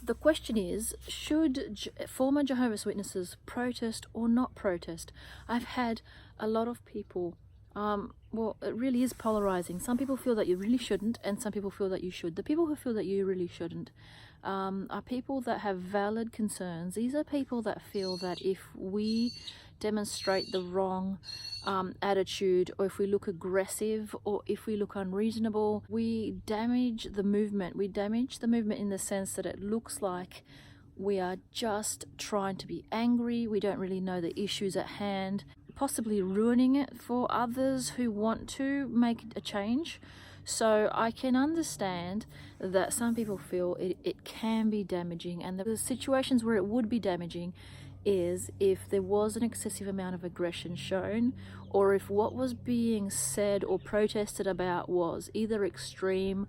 The question is, should former Jehovah's Witnesses protest or not protest? I've had a lot of people, well, it really is polarizing. Some people feel that you really shouldn't, and some people feel that you should. The people who feel that you really shouldn't are people that have valid concerns. These are people that feel that if we demonstrate the wrong attitude, or if we look aggressive, or if we look unreasonable, we damage the movement. We damage the movement in the sense that it looks like we are just trying to be angry. We don't really know the issues at hand, possibly ruining it for others who want to make a change. So I can understand that some people feel it can be damaging, and the situations where it would be damaging is if there was an excessive amount of aggression shown, or if what was being said or protested about was either extreme,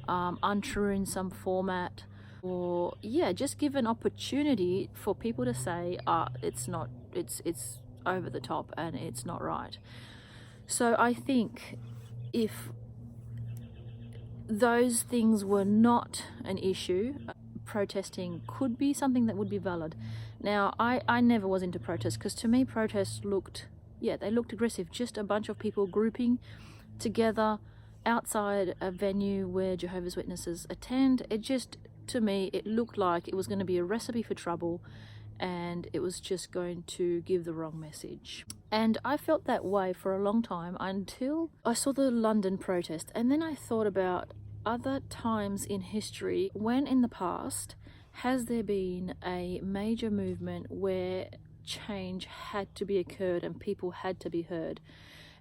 untrue in some format, or just give an opportunity for people to say, it's over the top and it's not right. So I think if those things were not an issue, protesting could be something that would be valid. Now, I never was into protests, because to me protests looked aggressive. Just a bunch of people grouping together outside a venue where Jehovah's Witnesses attend. To me, it looked like it was going to be a recipe for trouble, and it was just going to give the wrong message. And I felt that way for a long time until I saw the London protest, and then I thought about other times in history. When in the past has there been a major movement where change had to be occurred and people had to be heard?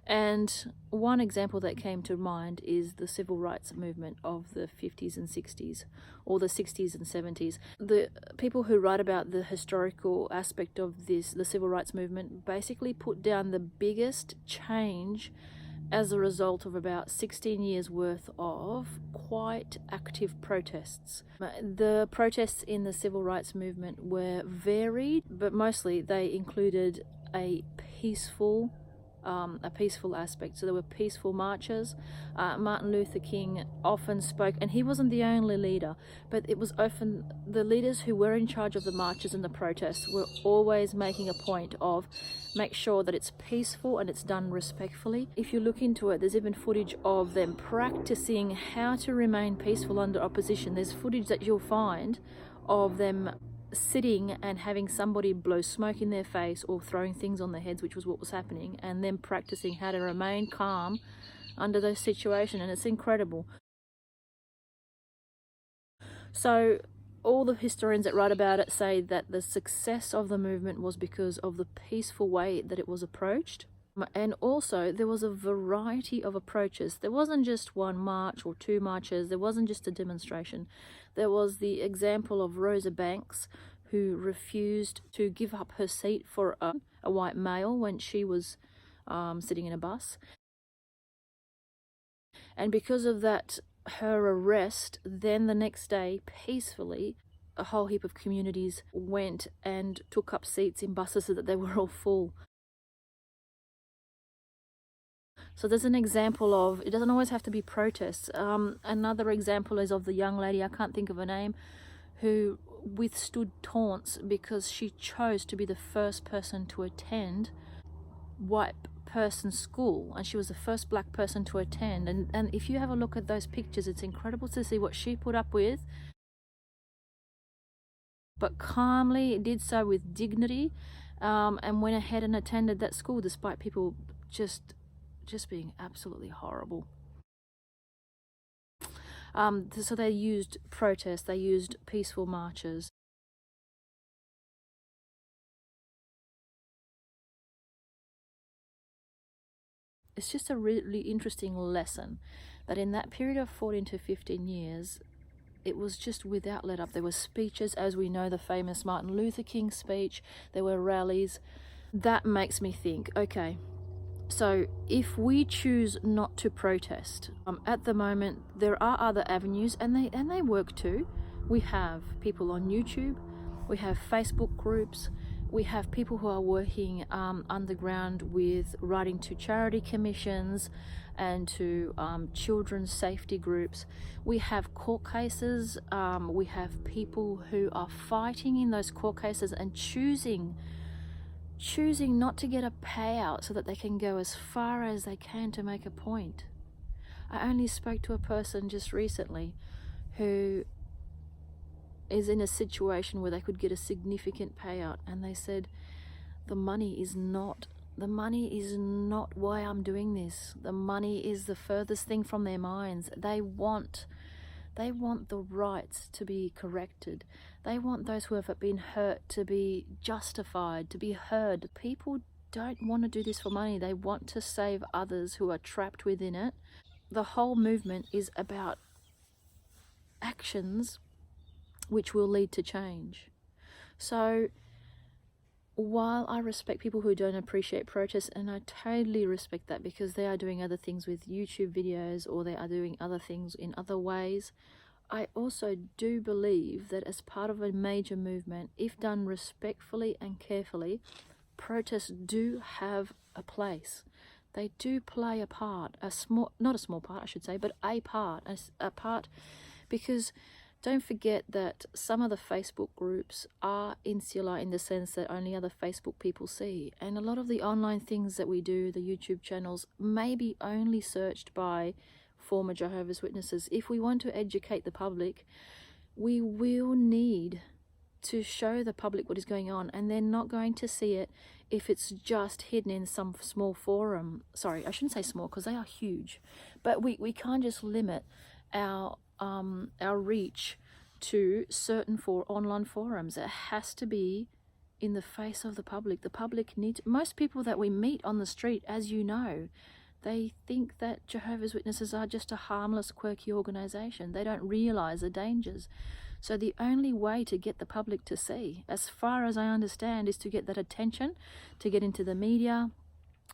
And one example that came to mind is the civil rights movement of the 50s and 60s, or the 60s and 70s. The people who write about the historical aspect of this, the civil rights movement, basically put down the biggest change as a result of about 16 years worth of quite active protests. The protests in the civil rights movement were varied, but mostly they included a peaceful aspect. So there were peaceful marches. Martin Luther King often spoke, and he wasn't the only leader, but it was often the leaders who were in charge of the marches and the protests were always making a point of make sure that it's peaceful and it's done respectfully. If you look into it, there's even footage of them practicing how to remain peaceful under opposition. There's footage that you'll find of them sitting and having somebody blow smoke in their face or throwing things on their heads, which was what was happening, and then practicing how to remain calm under those situations, and it's incredible. So all the historians that write about it say that the success of the movement was because of the peaceful way that it was approached. And also there was a variety of approaches. There wasn't just one march or two marches. There wasn't just a demonstration. There was the example of Rosa Banks, who refused to give up her seat for a white male when she was sitting in a bus. And because of that, her arrest, then the next day, peacefully, a whole heap of communities went and took up seats in buses so that they were all full. So there's an example of, it doesn't always have to be protests. Another example is of the young lady, I can't think of her name, who withstood taunts because she chose to be the first person to attend white person school, and she was the first black person to attend. And if you have a look at those pictures, it's incredible to see what she put up with, but calmly did so with dignity, and went ahead and attended that school despite people just being absolutely horrible. So they used protests, they used peaceful marches. It's just a really interesting lesson that in that period of 14 to 15 years, it was just without let up. There were speeches, as we know, the famous Martin Luther King speech. There were rallies. That makes me think, okay, so if we choose not to protest, at the moment there are other avenues, and they work too. We have people on YouTube, we have Facebook groups, We have people who are working underground with writing to charity commissions and to children's safety groups. We have court cases. We have people who are fighting in those court cases and choosing not to get a payout so that they can go as far as they can to make a point. I only spoke to a person just recently who is in a situation where they could get a significant payout, and they said the money is not why I'm doing this. The money is the furthest thing from their minds. They want the rights to be corrected. They want those who have been hurt to be justified, to be heard. People don't want to do this for money. They want to save others who are trapped within it. The whole movement is about actions which will lead to change. So while I respect people who don't appreciate protests, and I totally respect that because they are doing other things with YouTube videos or they are doing other things in other ways, I also do believe that as part of a major movement, if done respectfully and carefully, protests do have a place. They do play a part, not a small part I should say, but a part, because don't forget that some of the Facebook groups are insular in the sense that only other Facebook people see. And a lot of the online things that we do, the YouTube channels, may be only searched by former Jehovah's Witnesses. If we want to educate the public, we will need to show the public what is going on, and they're not going to see it if it's just hidden in some small forum. Sorry, I shouldn't say small because they are huge, but we can't just limit our reach to certain online forums. It has to be in the face of the public. The public needs, most people that we meet on the street, as you know, they think that Jehovah's Witnesses are just a harmless, quirky organization. They don't realize the dangers. So the only way to get the public to see, as far as I understand, is to get that attention, to get into the media,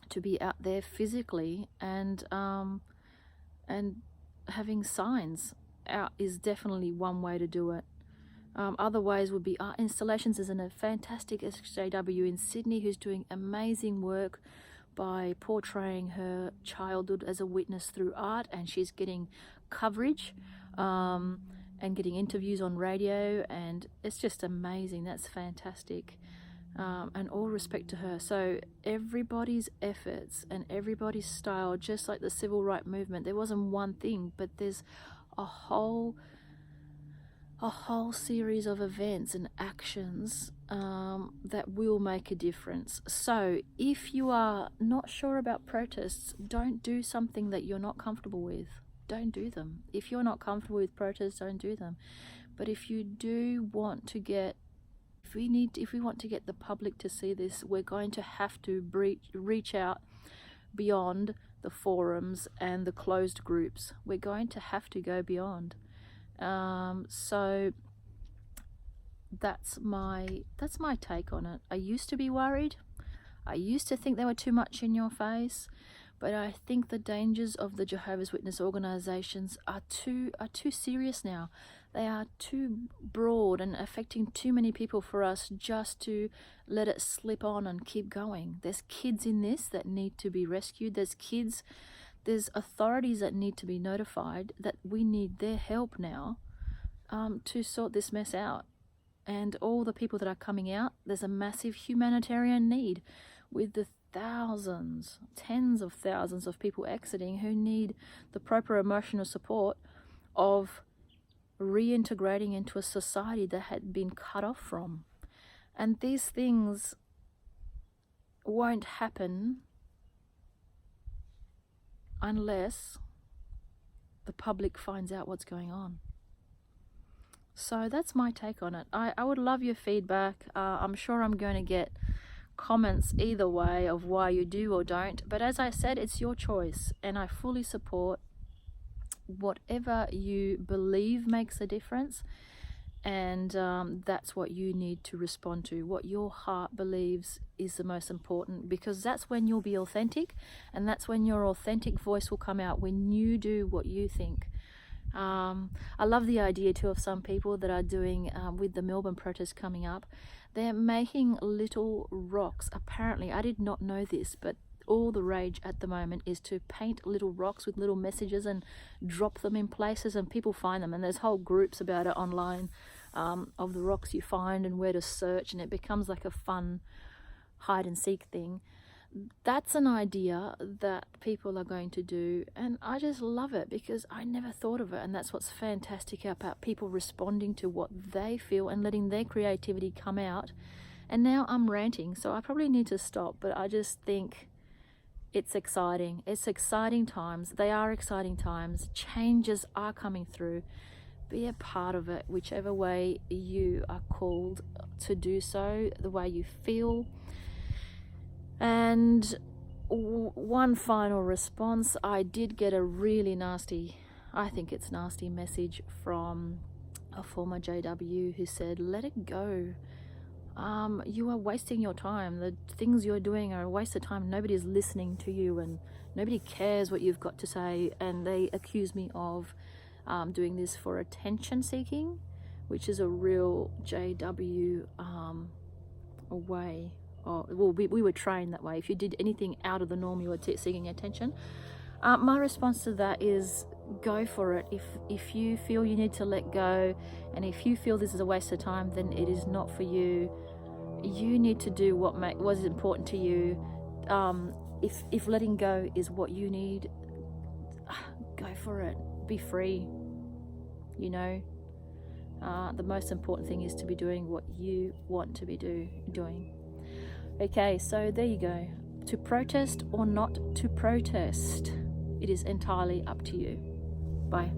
to be out there physically, and having signs out is definitely one way to do it. Other ways would be art installations. There's a fantastic SJW in Sydney who's doing amazing work by portraying her childhood as a witness through art, and she's getting coverage and getting interviews on radio, and it's just amazing. That's fantastic. And all respect to her. So everybody's efforts and everybody's style, just like the civil rights movement, there wasn't one thing, but there's a whole series of events and actions that will make a difference. So if you are not sure about protests, don't do something that you're not comfortable with. Don't do them. If you're not comfortable with protests, don't do them. But if you do want to get, if we want to get the public to see this, we're going to have to reach out beyond the forums and the closed groups. We're going to have to go beyond. So that's my take on it. I used to be worried. I used to think they were too much in your face, but I think the dangers of the Jehovah's Witness organizations are too serious now. They are too broad and affecting too many people for us just to let it slip on and keep going. There's kids in this that need to be rescued. There's authorities that need to be notified that we need their help now to sort this mess out. And all the people that are coming out, there's a massive humanitarian need with the thousands, tens of thousands of people exiting who need the proper emotional support of reintegrating into a society that had been cut off from. And these things won't happen unless the public finds out what's going on. So that's my take on it. I would love your feedback. I'm sure I'm going to get comments either way of why you do or don't, but as I said, it's your choice, and I fully support whatever you believe makes a difference, and that's what you need to respond to. What your heart believes is the most important, because that's when you'll be authentic, and that's when your authentic voice will come out, when you do what you think. I love the idea too of some people that are doing with the Melbourne protest coming up. They're making little rocks. Apparently, I did not know this, but all the rage at the moment is to paint little rocks with little messages and drop them in places, and people find them, and there's whole groups about it online of the rocks you find and where to search, and it becomes like a fun hide and seek thing. That's an idea that people are going to do, and I just love it because I never thought of it. And that's what's fantastic about people responding to what they feel and letting their creativity come out. And now I'm ranting, so I probably need to stop, but I just think it's exciting. It's exciting times. They are exciting times. Changes are coming through. Be a part of it, whichever way you are called to do so, the way you feel. And one final response, I did get a really nasty, I think it's nasty message from a former JW who said, let it go. You are wasting your time. The things you're doing are a waste of time. Nobody's listening to you and nobody cares what you've got to say. And they accuse me of doing this for attention seeking, which is a real JW way. Well, we were trained that way. If you did anything out of the norm, you were seeking attention. My response to that is go for it. If you feel you need to let go, and if you feel this is a waste of time, then it is not for you. You need to do what is important to you. If letting go is what you need, go for it. Be free. You know, the most important thing is to be doing what you want to be doing. Okay, so there you go. To protest or not to protest, it is entirely up to you. Bye.